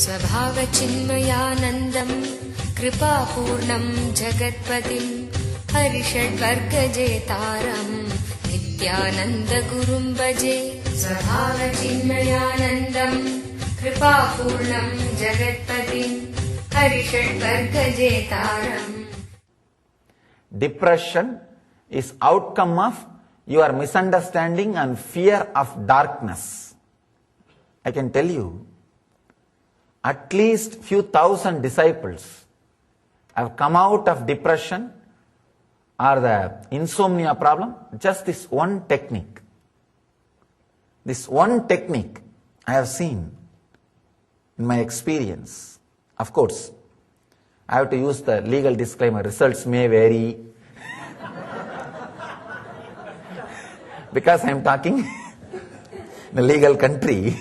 स्वभावचिन्मयानन्दम् कृपापूर्णम् जगत्पतिम् हरिषड्वर्गजेतारम् नित्यानन्दगुरुम् भजे। स्वभावचिन्मयानन्दम् कृपापूर्णम् जगत्पतिम् हरिषड्वर्गजेतारम्। Depression is outcome of your misunderstanding and fear of darkness. I can tell you, at least few thousand disciples have come out of depression or the insomnia problem, just this one technique. This one technique I have seen in my experience. Of course, I have to use the legal disclaimer, results may vary. Because I am talking in a legal country.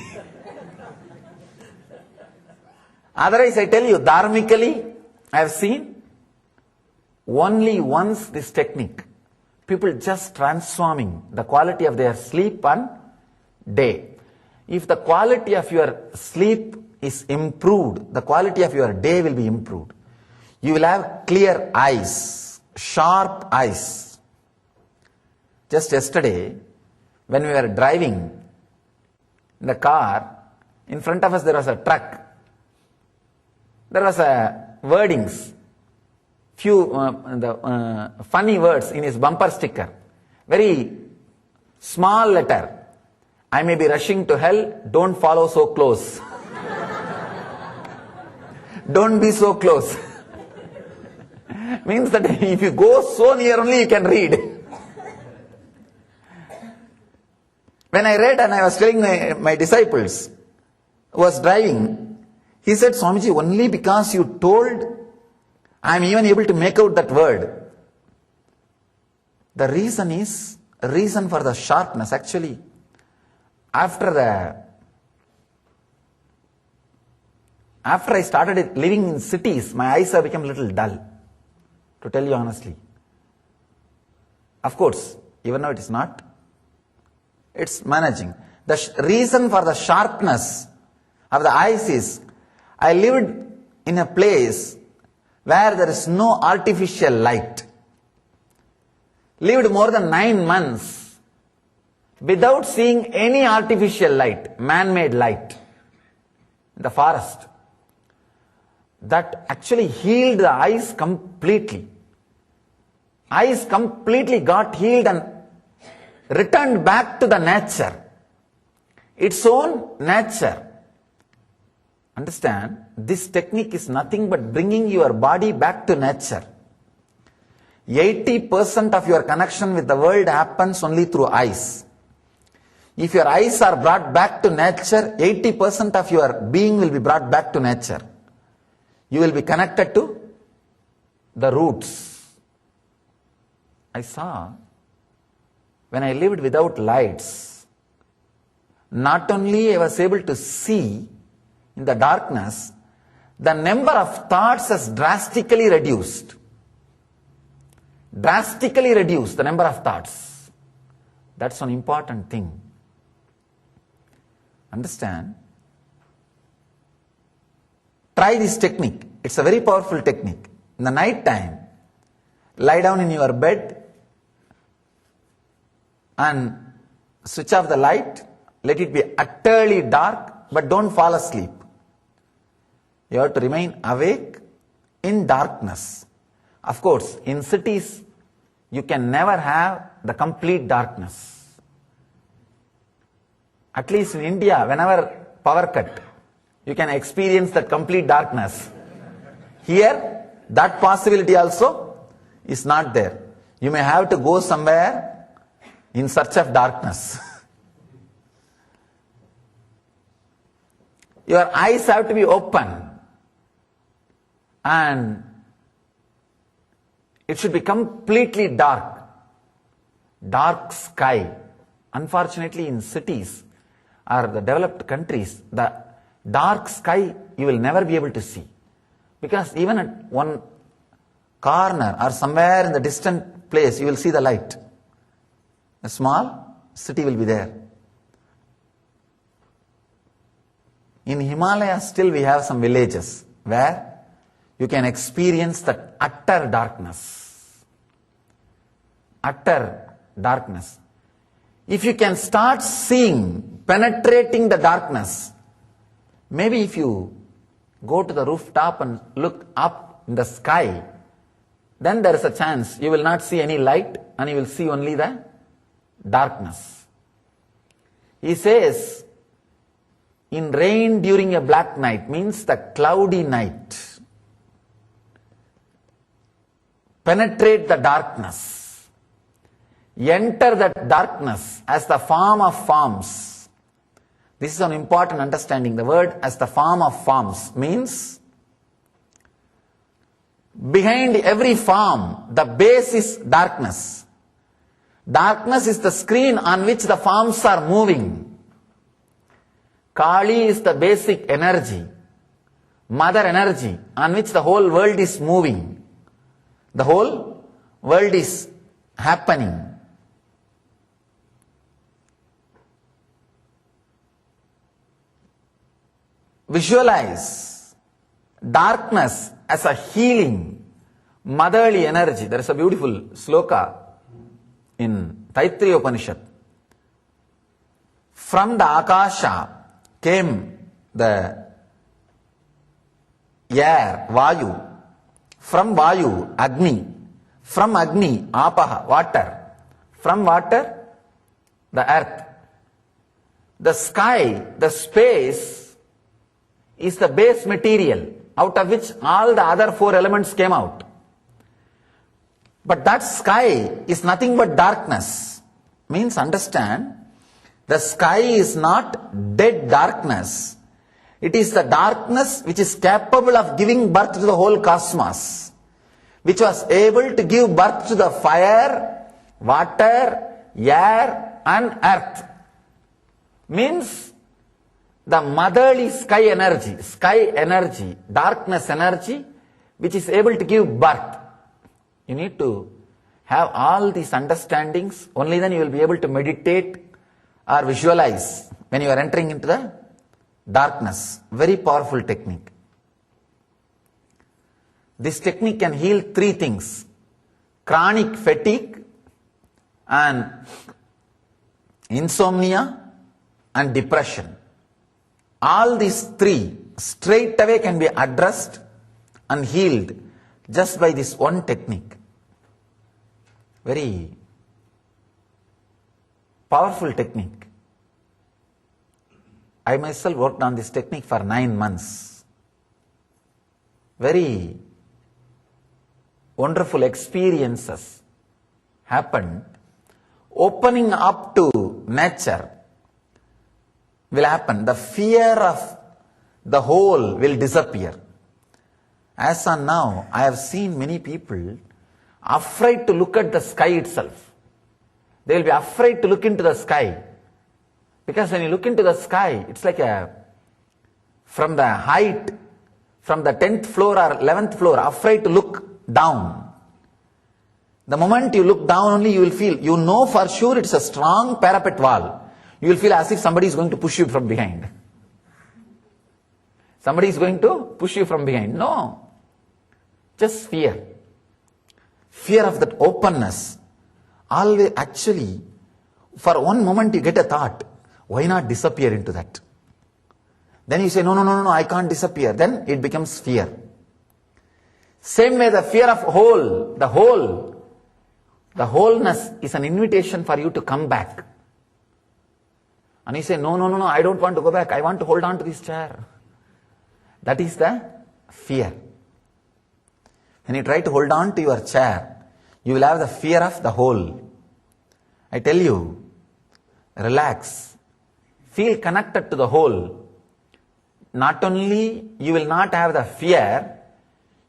Otherwise, I tell you, dharmically, I have seen only once this technique. People just transforming the quality of their sleep and day. If the quality of your sleep is improved, the quality of your day will be improved. You will have clear eyes, sharp eyes. Just yesterday, when we were driving in the car, in front of us there was a truck. There was a wordings, few funny words in his bumper sticker. Very small letter. I may be rushing to hell, don't follow so close. Don't be so close. Means that if you go so near only you can read. When I read and I was telling my disciples who was driving, he said, Swamiji, only because you told, I am even able to make out that word. The reason is, reason for the sharpness. Actually, after I started living in cities, my eyes have become a little dull, to tell you honestly. Of course, even though it is not, it's managing. The reason for the sharpness of the eyes is, I lived in a place where there is no artificial light. Lived more than 9 months without seeing any artificial light, man-made light in the forest. That actually healed the eyes completely. Eyes completely got healed and returned back to the nature, its own nature. Understand, this technique is nothing but bringing your body back to nature. 80% of your connection with the world happens only through eyes. If your eyes are brought back to nature, 80% of your being will be brought back to nature. You will be connected to the roots. I saw, when I lived without lights, not only I was able to see in the darkness, the number of thoughts has drastically reduced. Drastically reduced the number of thoughts. That's an important thing. Understand? Try this technique. It's a very powerful technique. In the night time, lie down in your bed and switch off the light. Let it be utterly dark, but don't fall asleep. You have to remain awake in darkness. Of course, in cities, you can never have the complete darkness. At least in India, whenever power cut, you can experience that complete darkness. Here, that possibility also is not there. You may have to go somewhere in search of darkness. Your eyes have to be open and it should be completely dark. Dark sky. Unfortunately, in cities or the developed countries, the dark sky you will never be able to see. Because even at one corner or somewhere in the distant place, you will see the light. A small city will be there. In Himalaya still we have some villages where you can experience that utter darkness. Utter darkness. If you can start seeing, penetrating the darkness, maybe if you go to the rooftop and look up in the sky, then there is a chance you will not see any light and you will see only the darkness. He says, in rain during a black night means the cloudy night. Penetrate the darkness. Enter that darkness as the form of forms. This is an important understanding. The word as the form of forms means behind every form, the base is darkness. Darkness is the screen on which the forms are moving. Kali is the basic energy, mother energy, on which the whole world is moving. The whole world is happening. Visualize darkness as a healing, motherly energy. There is a beautiful sloka in Taittiriya Upanishad. From the Akasha came the air, Vayu. From Vayu, Agni. From Agni, Apaha, water. From water, the earth. The sky, the space, is the base material out of which all the other four elements came out. But that sky is nothing but darkness. Means understand, the sky is not dead darkness. It is the darkness which is capable of giving birth to the whole cosmos, which was able to give birth to the fire, water, air and earth. Means the motherly sky energy, darkness energy, which is able to give birth. You need to have all these understandings, only then you will be able to meditate or visualize when you are entering into the darkness. Very powerful technique. This technique can heal three things: chronic fatigue and insomnia and depression. All these three straight away can be addressed and healed just by this one technique. Very powerful technique. I myself worked on this technique for 9 months. Very wonderful experiences happened. Opening up to nature will happen. The fear of the whole will disappear. As on now, I have seen many people afraid to look at the sky itself. They will be afraid to look into the sky. Because when you look into the sky, it's like from the height, from the 10th floor or 11th floor, afraid to look down. The moment you look down only, you will feel, you know for sure it's a strong parapet wall. You will feel as if somebody is going to push you from behind. Somebody is going to push you from behind. No. Just fear. Fear of that openness. Always, actually, for one moment you get a thought, why not disappear into that? Then you say, no, I can't disappear. Then it becomes fear. Same way the fear of whole, the wholeness is an invitation for you to come back. And you say, no, I don't want to go back. I want to hold on to this chair. That is the fear. When you try to hold on to your chair, you will have the fear of the whole. I tell you, relax. Feel connected to the whole. Not only you will not have the fear,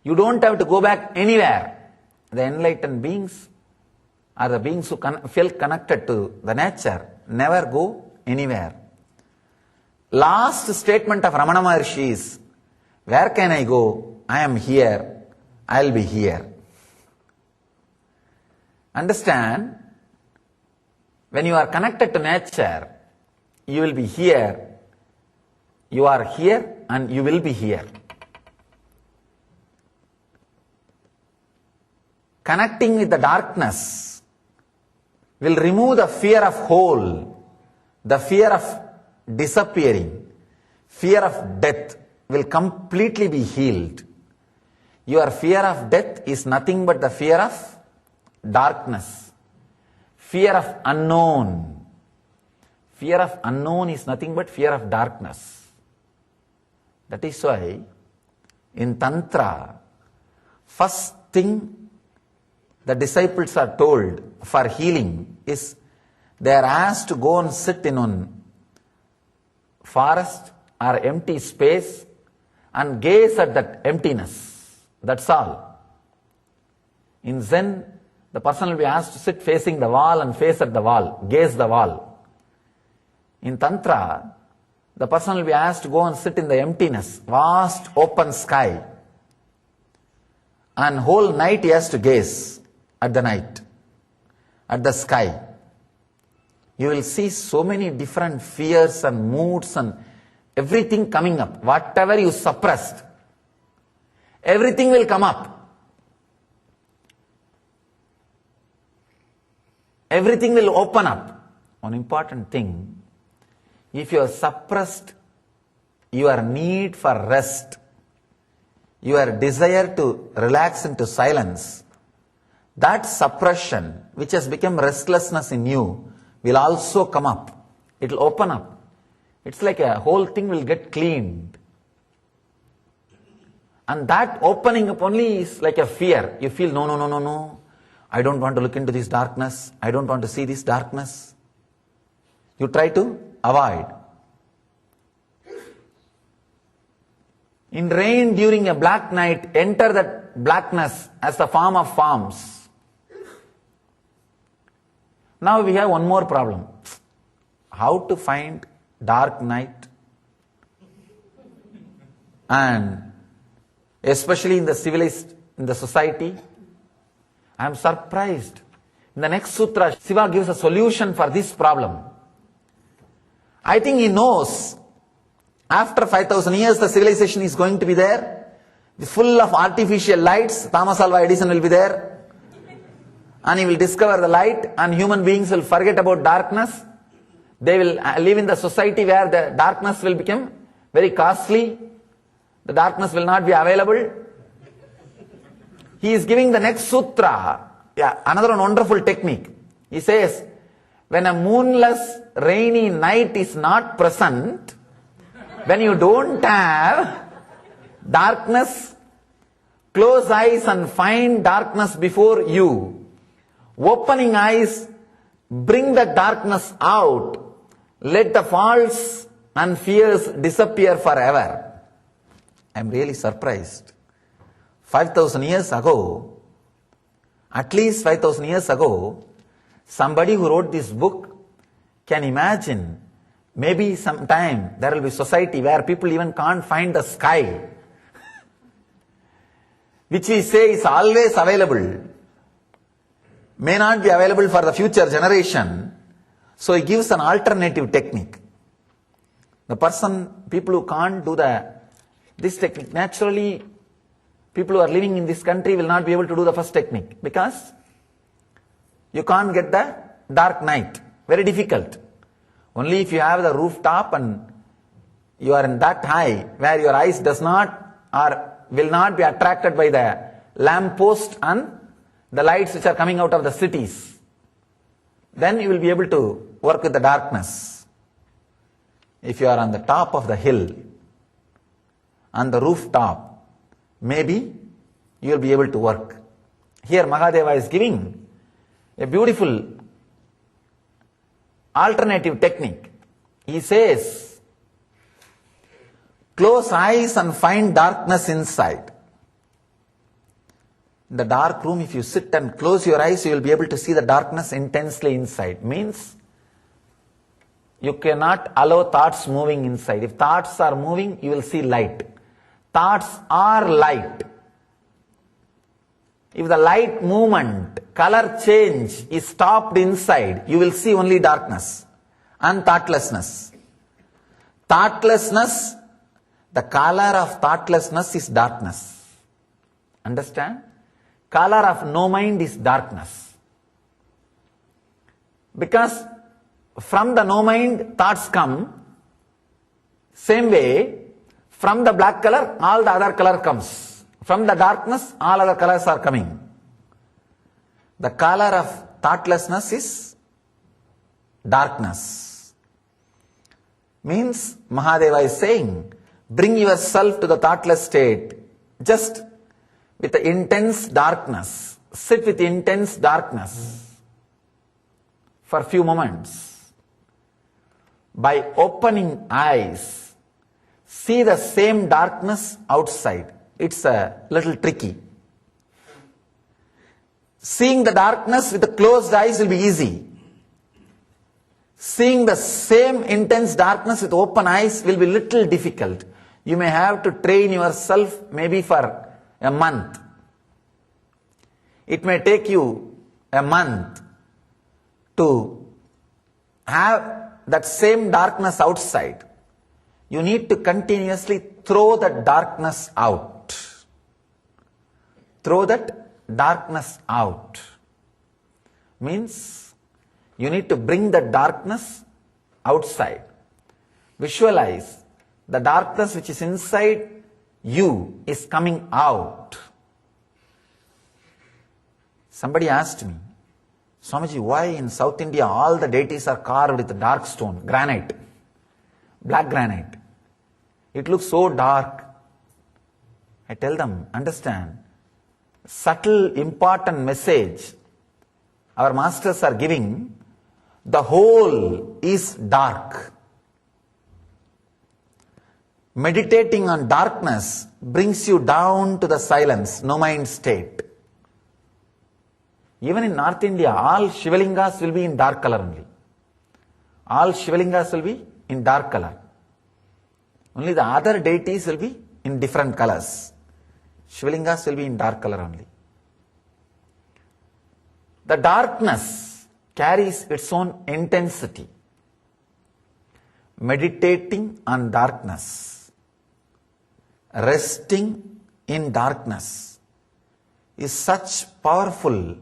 you don't have to go back anywhere. The enlightened beings are the beings who feel connected to the nature, never go anywhere. Last statement of Ramana Maharshi is, where can I go? I am here. I'll be here. Understand, when you are connected to nature, you will be here. You are here and you will be here. Connecting with the darkness will remove the fear of hole, the fear of disappearing, fear of death will completely be healed. Your fear of death is nothing but the fear of darkness, fear of unknown. Fear of unknown is nothing but fear of darkness. That is why in Tantra, first thing the disciples are told for healing is they are asked to go and sit in one forest or empty space and gaze at that emptiness. That's all. In Zen, the person will be asked to sit facing the wall and face at the wall, gaze the wall. In Tantra, the person will be asked to go and sit in the emptiness, vast open sky. And whole night he has to gaze at the night, at the sky. You will see so many different fears and moods and everything coming up. Whatever you suppressed, everything will come up. Everything will open up. One important thing, if you have suppressed your need for rest, your desire to relax into silence, that suppression, which has become restlessness in you, will also come up. It will open up. It's like a whole thing will get cleaned. And that opening up only is like a fear. You feel, no. I don't want to look into this darkness. I don't want to see this darkness. You try to avoid. In rain during a black night, enter that blackness as the form of forms. Now we have one more problem. How to find dark night? And especially in the civilized, in the society, I am surprised. In the next sutra, Shiva gives a solution for this problem. I think he knows after 5,000 years the civilization is going to be there, full of artificial lights. Thomas Alva Edison will be there. And he will discover the light, and human beings will forget about darkness. They will live in the society where the darkness will become very costly. The darkness will not be available. He is giving the next sutra, another wonderful technique. He says, when a moonless, rainy night is not present, when you don't have darkness, close eyes and find darkness before you. Opening eyes, bring the darkness out. Let the faults and fears disappear forever. I am really surprised. 5,000 years ago, at least 5,000 years ago, somebody who wrote this book can imagine maybe sometime there will be society where people even can't find the sky, which we say is always available, may not be available for the future generation. So he gives an alternative technique. The people who can't do this technique, naturally people who are living in this country will not be able to do the first technique because you can't get the dark night. Very difficult. Only if you have the rooftop and you are in that high where your eyes does not or will not be attracted by the lamp post and the lights which are coming out of the cities, then you will be able to work with the darkness. If you are on the top of the hill, on the rooftop, maybe you will be able to work. Here Mahadeva is giving a beautiful alternative technique. He says, close eyes and find darkness inside. In the dark room, if you sit and close your eyes, you will be able to see the darkness intensely inside. Means you cannot allow thoughts moving inside. If thoughts are moving, you will see light. Thoughts are light. If the light movement, color change is stopped inside, you will see only darkness and thoughtlessness. Thoughtlessness The color of thoughtlessness is darkness. Understand? Color of no mind is darkness. Because from the no mind thoughts come, same way, from the black color, all the other color comes. From the darkness, all other colors are coming. The color of thoughtlessness is darkness. Means, Mahadeva is saying, bring yourself to the thoughtless state, just with the intense darkness. Sit with intense darkness for a few moments. By opening eyes, see the same darkness outside. It's a little tricky. Seeing the darkness with the closed eyes will be easy. Seeing the same intense darkness with open eyes will be little difficult. You may have to train yourself maybe for a month. It may take you a month to have that same darkness outside. You need to continuously throw that darkness out. Throw that darkness out. Means you need to bring the darkness outside. Visualize the darkness which is inside you is coming out. Somebody asked me, Swamiji, why in South India all the deities are carved with dark stone, granite, black granite? It looks so dark. I tell them, understand, subtle, important message our masters are giving. The whole is dark. Meditating on darkness brings you down to the silence, no mind state. Even in North India, all Shivalingas will be in dark color only. All Shivalingas will be in dark color. Only the other deities will be in different colors. Shivalingas will be in dark color only. The darkness carries its own intensity. Meditating on darkness, resting in darkness is such powerful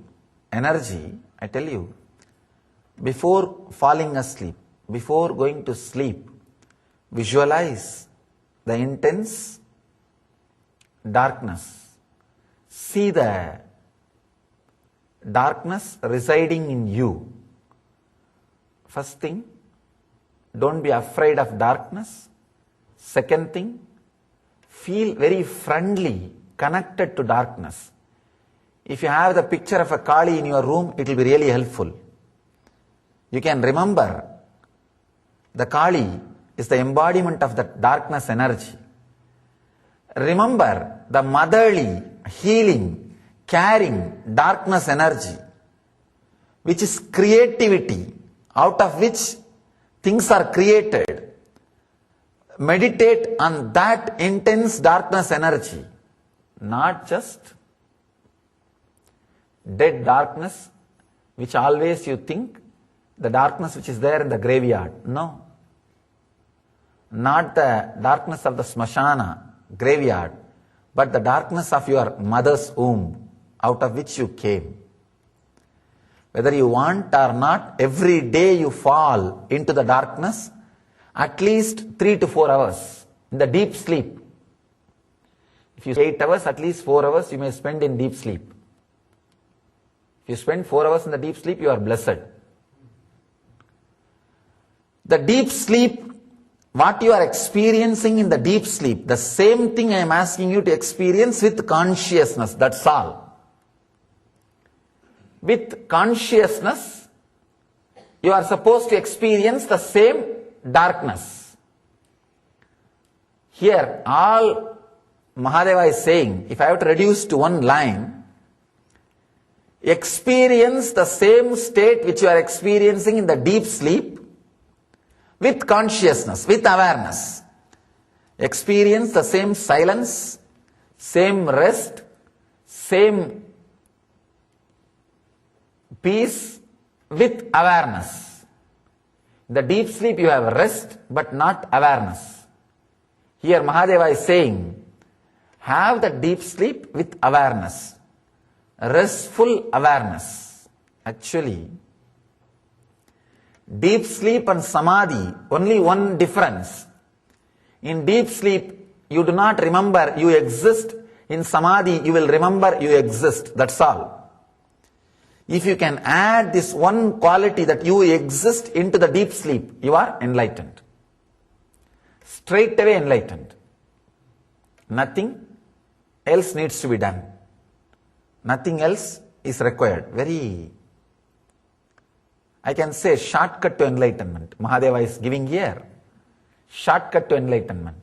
energy, I tell you. Before falling asleep, before going to sleep, visualize the intense darkness. See the darkness residing in you. First thing, don't be afraid of darkness. Second thing, feel very friendly, connected to darkness. If you have the picture of a Kali in your room, it will be really helpful. You can remember the Kali is the embodiment of the darkness energy. Remember the motherly, healing, caring darkness energy, which is creativity, out of which things are created. Meditate on that intense darkness energy, not just dead darkness, which always you think the darkness which is there in the graveyard. No. Not the darkness of the smashana, graveyard, but the darkness of your mother's womb, out of which you came. Whether you want or not, every day you fall into the darkness, at least 3 to 4 hours in the deep sleep. If you 8 hours, at least 4 hours you may spend in deep sleep. If you spend 4 hours in the deep sleep, you are blessed. The deep sleep, what you are experiencing in the deep sleep, the same thing I am asking you to experience with consciousness, that's all. With consciousness, you are supposed to experience the same darkness. Here, all Mahadeva is saying, if I have to reduce to one line, experience the same state which you are experiencing in the deep sleep with consciousness, with awareness. Experience the same silence, same rest, same peace with awareness. In the deep sleep you have rest but not awareness. Here Mahadeva is saying, have the deep sleep with awareness, restful awareness. Actually, deep sleep and samadhi, only one difference. In deep sleep, you do not remember you exist. In samadhi, you will remember you exist. That's all. If you can add this one quality that you exist into the deep sleep, you are enlightened. Straight away enlightened. Nothing else needs to be done. Nothing else is required. Very, I can say, shortcut to enlightenment. Mahadeva is giving here. Shortcut to enlightenment.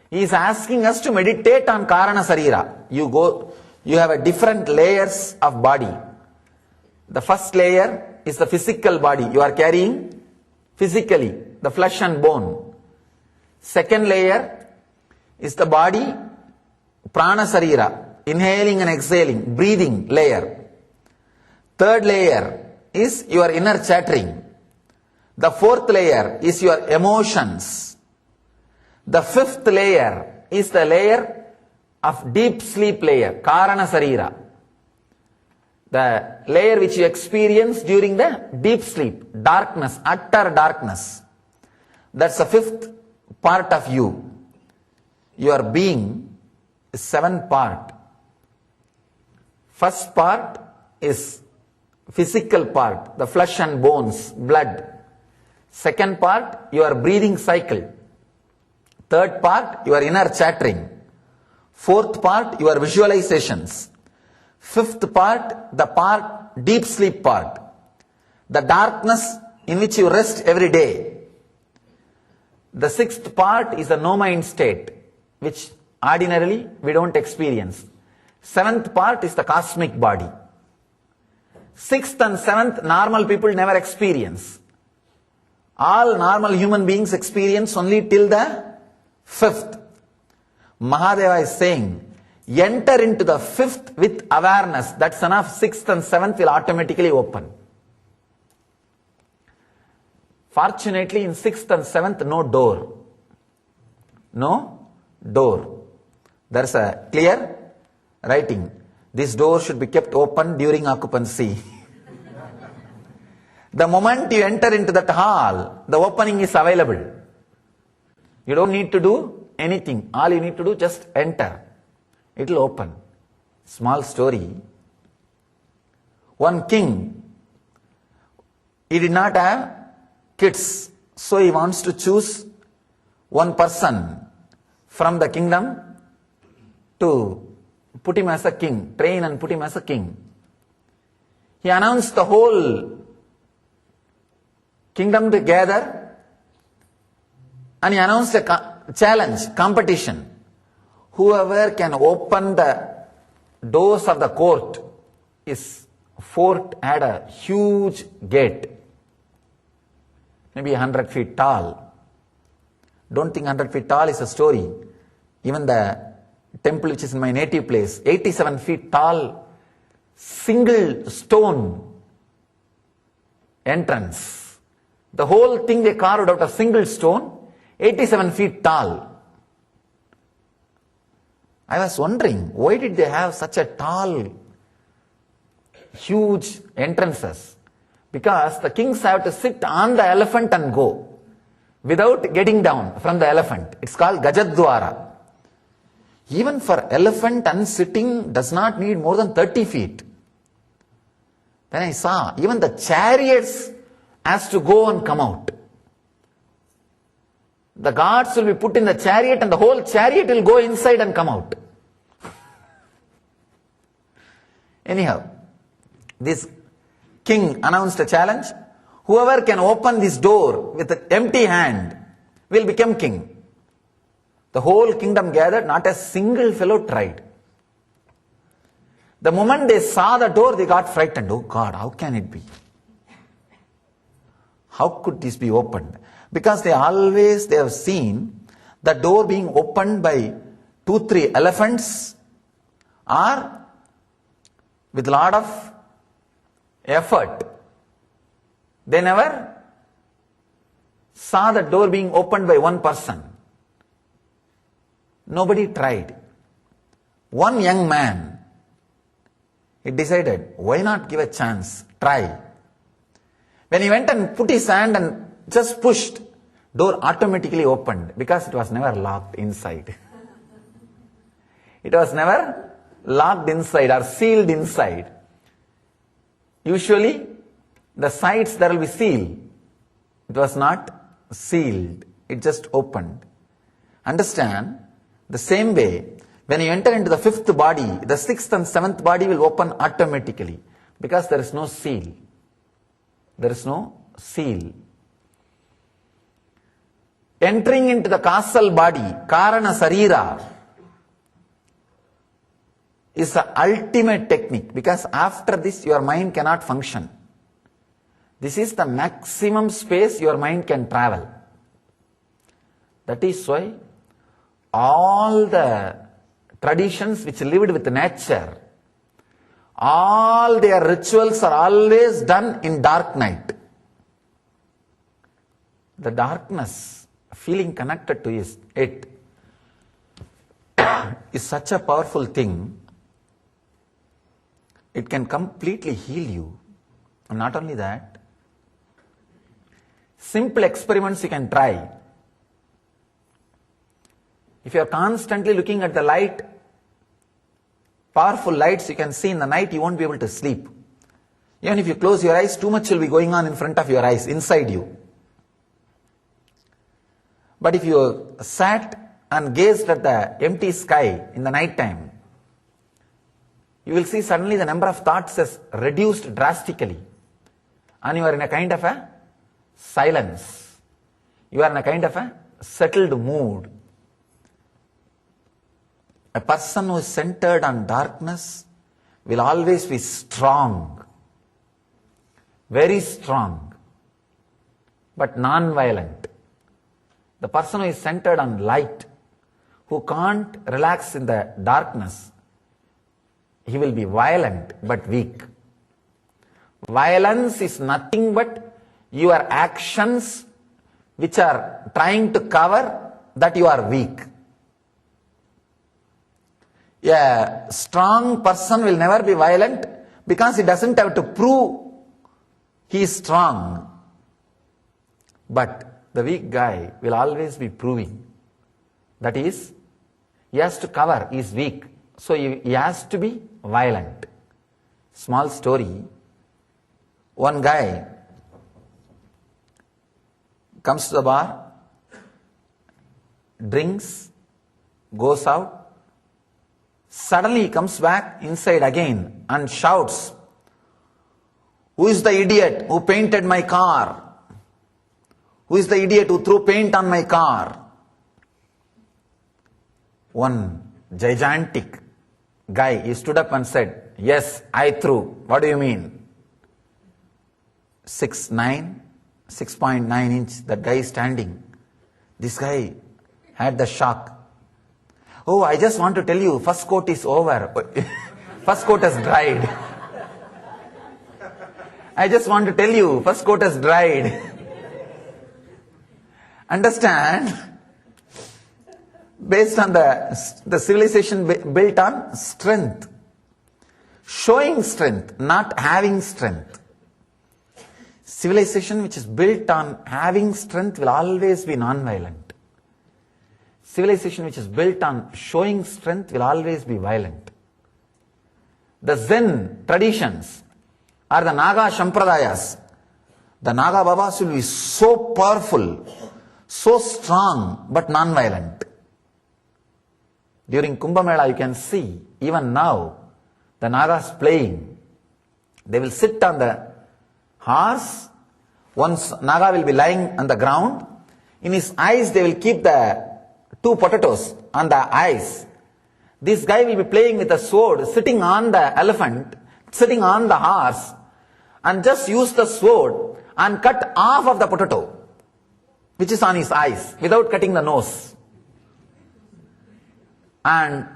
He is asking us to meditate on Karana Sarira. You have a different layers of body. The first layer is the physical body. You are carrying physically, the flesh and bone. Second layer is the body, prana sarira, inhaling and exhaling, breathing layer. Third layer is your inner chattering. The fourth layer is your emotions. The fifth layer is the layer of deep sleep layer, karana sarira. The layer which you experience during the deep sleep, darkness, utter darkness. That's the fifth part of you. Your being is 7 part. First part is physical part, the flesh and bones, blood. Second part, your breathing cycle. Third part, your inner chattering. Fourth part, your visualizations. Fifth part, the part, deep sleep part. The darkness in which you rest every day. The sixth part is the no-mind state, which ordinarily we don't experience. Seventh part is the cosmic body. Sixth and seventh, normal people never experience. All normal human beings experience only till the fifth. Mahadeva is saying, enter into the fifth with awareness. That's enough. Sixth and seventh will automatically open. Fortunately, in sixth and seventh, no door. No door. There's a clear writing. This door should be kept open during occupancy. The moment you enter into that hall, the opening is available. You don't need to do anything. All you need to do, just enter. It will open. Small story. One king, he did not have kids, so he wants to choose one person from the kingdom to put him as a king, train and put him as a king. He announced the whole kingdom together, and he announced a challenge, competition. Whoever can open the doors of the court, his fort had a huge gate, maybe 100 feet tall. Don't think 100 feet tall is a story. Even the temple which is in my native place, 87 feet tall, single stone entrance. The whole thing they carved out of single stone, 87 feet tall. I was wondering, why did they have such a tall, huge entrances? Because the kings have to sit on the elephant and go, without getting down from the elephant. It's called Gajadwara. Even for elephant, unsitting does not need more than 30 feet. Then I saw, even the chariots has to go and come out. The gods will be put in the chariot and the whole chariot will go inside and come out. Anyhow, this king announced a challenge. Whoever can open this door with an empty hand will become king. The whole kingdom gathered, not a single fellow tried. The moment they saw the door, they got frightened. Oh God, how can it be? How could this be opened? Because they have seen the door being opened by 2-3 elephants or with a lot of effort. They never saw the door being opened by one person. Nobody tried. One young man, he decided, why not give a chance, try. When he went and put his hand and just pushed, door automatically opened because it was never locked inside. It was never locked inside or sealed inside. Usually, the sides there will be sealed. It was not sealed. It just opened. Understand? The same way, when you enter into the fifth body, the sixth and seventh body will open automatically because there is no seal. There is no seal. Entering into the causal body, Karana Sarira, is the ultimate technique because after this your mind cannot function. This is the maximum space your mind can travel. That is why all the traditions which lived with nature, all their rituals are always done in dark night. The darkness, feeling connected to it is such a powerful thing. It can completely heal you. And not only that, simple experiments you can try. If you are constantly looking at the light, powerful lights you can see in the night, you won't be able to sleep. Even if you close your eyes, too much will be going on in front of your eyes, inside you. But if you sat and gazed at the empty sky in the night time, you will see suddenly the number of thoughts has reduced drastically. And you are in a kind of a silence. You are in a kind of a settled mood. A person who is centered on darkness will always be strong. Very strong. But non-violent. The person who is centered on light, who can't relax in the darkness, he will be violent but weak. Violence is nothing but your actions which are trying to cover that you are weak. A strong person will never be violent because he doesn't have to prove he is strong. But the weak guy will always be proving. That is, he has to cover, he is weak. So he has to be violent. Small story. One guy comes to the bar, drinks, goes out. Suddenly he comes back inside again and shouts, "Who is the idiot who painted my car? Who is the idiot who threw paint on my car?" One gigantic guy, he stood up and said, "Yes, I threw." "What do you mean?" 6'9", 6.9 inch, that guy is standing. This guy had the shock. "Oh, I just want to tell you, first coat is over." First coat has dried. "I just want to tell you, first coat has dried." Understand? Based on the civilization built on strength. Showing strength, not having strength. Civilization which is built on having strength will always be non-violent. Civilization which is built on showing strength will always be violent. The Zen traditions or the Naga Sampradayas, the Naga Babas will be so powerful, so strong, but non-violent. During Kumbh Mela you can see, even now, the Nagas playing. They will sit on the horse. Once Naga will be lying on the ground. In his eyes they will keep the 2 potatoes on the eyes. This guy will be playing with a sword, sitting on the elephant, sitting on the horse, and just use the sword and cut half of the potato, which is on his eyes, without cutting the nose. And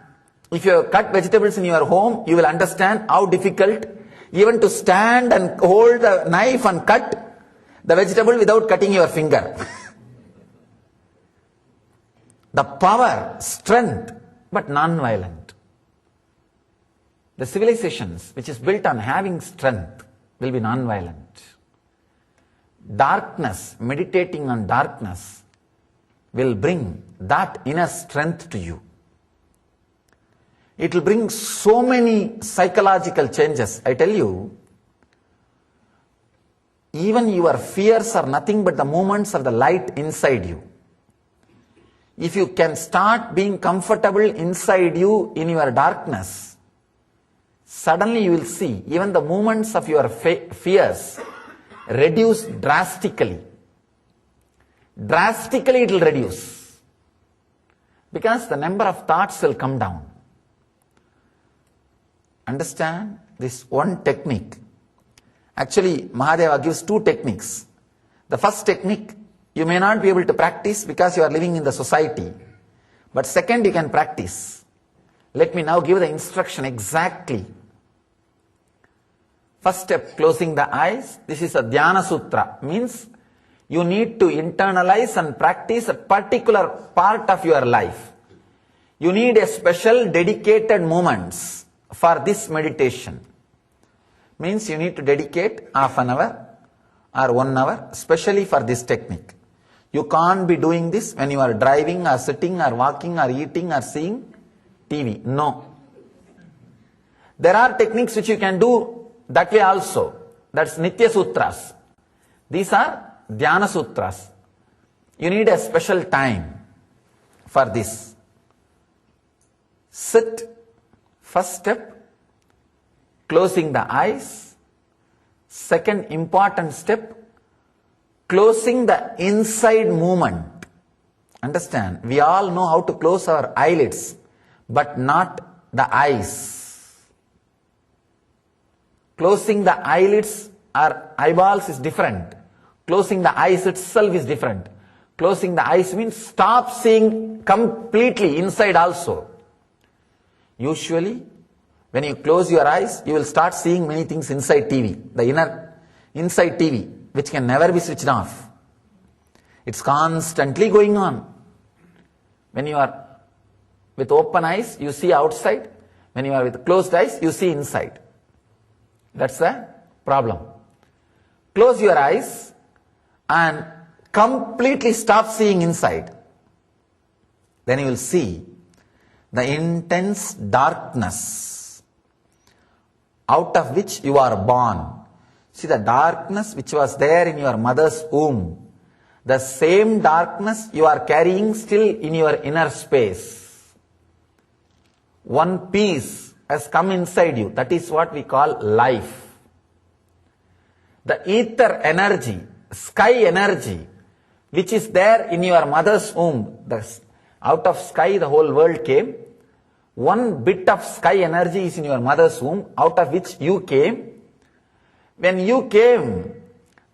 if you cut vegetables in your home, you will understand how difficult even to stand and hold the knife and cut the vegetable without cutting your finger. the power, strength, but non-violent. The civilizations which is built on having strength will be non-violent. Darkness, meditating on darkness, will bring that inner strength to you. It will bring so many psychological changes. I tell you, even your fears are nothing but the movements of the light inside you. If you can start being comfortable inside you in your darkness, suddenly you will see even the movements of your fears reduce drastically. Drastically it will reduce. Because the number of thoughts will come down. Understand this one technique. Actually, Mahadeva gives two techniques. The first technique, you may not be able to practice because you are living in the society. But second, you can practice. Let me now give the instruction exactly. First step, closing the eyes. This is a Dhyana Sutra. Means you need to internalize and practice a particular part of your life. You need a special dedicated moments for this meditation. Means you need to dedicate half an hour or 1 hour, especially for this technique. You can't be doing this when you are driving or sitting or walking or eating or seeing TV. No. There are techniques which you can do that way also. That's Nitya Sutras. These are Dhyana Sutras. You need a special time for this. Sit. First step, closing the eyes. Second important step, closing the inside movement. Understand, we all know how to close our eyelids, but not the eyes. Closing the eyelids or eyeballs is different. Closing the eyes itself is different. Closing the eyes means stop seeing completely inside also. Usually, when you close your eyes, you will start seeing many things inside TV. The inner, inside TV, which can never be switched off. It's constantly going on. When you are with open eyes, you see outside. When you are with closed eyes, you see inside. That's the problem. Close your eyes and completely stop seeing inside. Then you will see the intense darkness out of which you are born. See the darkness which was there in your mother's womb. The same darkness you are carrying still in your inner space. One piece has come inside you. That is what we call life. The ether energy, sky energy, which is there in your mother's womb. Out of sky the whole world came. One bit of sky energy is in your mother's womb, out of which you came. When you came,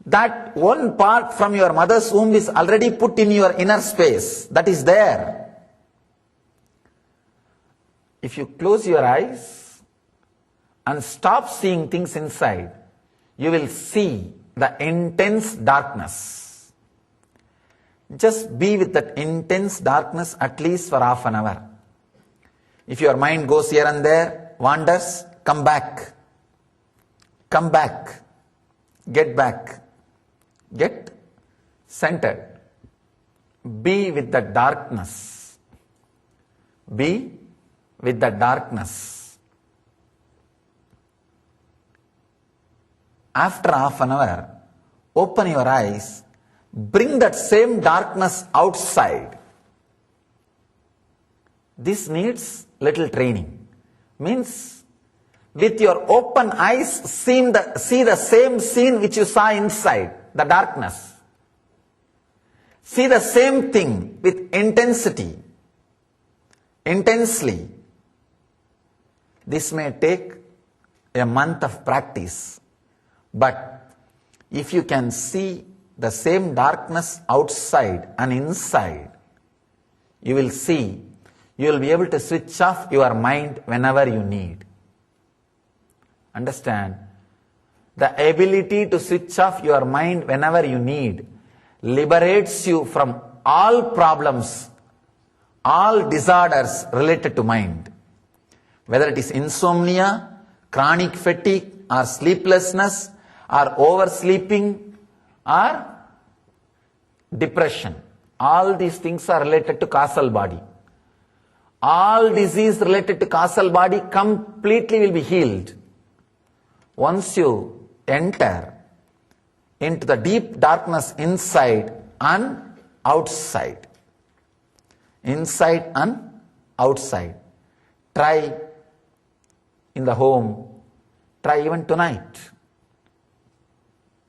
that one part from your mother's womb is already put in your inner space. That is there. If you close your eyes and stop seeing things inside, you will see the intense darkness. Just be with that intense darkness at least for half an hour. If your mind goes here and there, wanders, come back. Come back. Get back. Get centered. Be with the darkness. Be with the darkness. After half an hour, open your eyes, bring that same darkness outside. This needs little training. Means, with your open eyes, see the same scene which you saw inside, the darkness. See the same thing with intensity, intensely. This may take a month of practice, but if you can see the same darkness outside and inside, you will see, you will be able to switch off your mind whenever you need. Understand? The ability to switch off your mind whenever you need liberates you from all problems, all disorders related to mind, whether it is insomnia, chronic fatigue, or sleeplessness, or oversleeping, or depression. All these things are related to causal body. All disease related to causal body completely will be healed once you enter into the deep darkness inside and outside. Inside and outside. Try in the home. Try even tonight.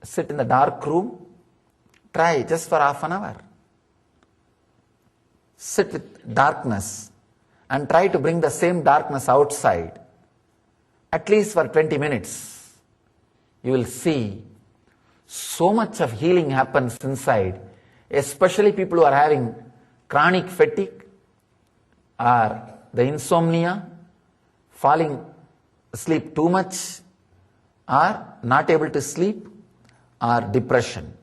Sit in the dark room. Try just for half an hour. Sit with darkness and try to bring the same darkness outside. At least for 20 minutes. You will see so much of healing happens inside, especially people who are having chronic fatigue or the insomnia, falling asleep too much or not able to sleep, or depression.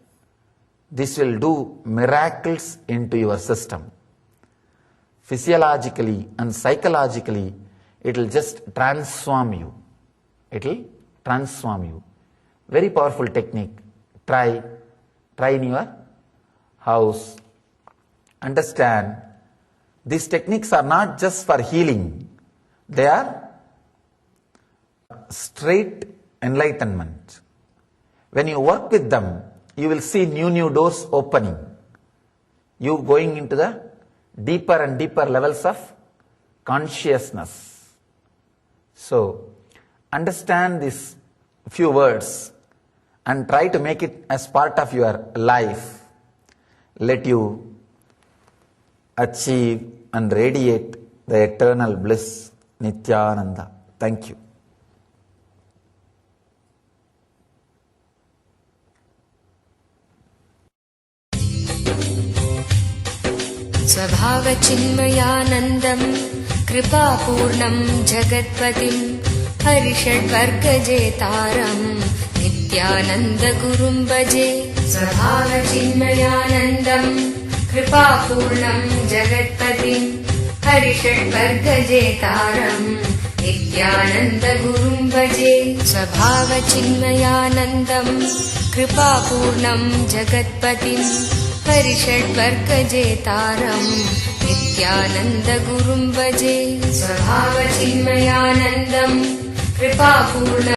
This will do miracles into your system. Physiologically and psychologically, it will just transform you. It will transform you. Very powerful technique. Try in your house. Understand, these techniques are not just for healing. They are straight enlightenment. When you work with them, you will see new doors opening. You going into the deeper and deeper levels of consciousness. So, understand these few words and try to make it as part of your life. Let you achieve and radiate the eternal bliss, Nityananda. Thank you. स्वभावचिन्मयानन्दम् कृपापूर्णम् जगत्पतिम् हरिषड्वर्गजेतारम् नित्यानन्दगुरुम् भजे। स्वभावचिन्मयानन्दम् कृपापूर्णम् जगत्पतिम् हरिषड्वर्गजेतारम् नित्यानन्दगुरुम् भजे। स्वभावचिन्मयानन्दम् कृपापूर्णम् जगत्पतिम् हरिषड्वर्गजेतारम् नित्यानन्दगुरुम् भजे। स्वभावचिन्मयानन्दम् कृपापूर्णम्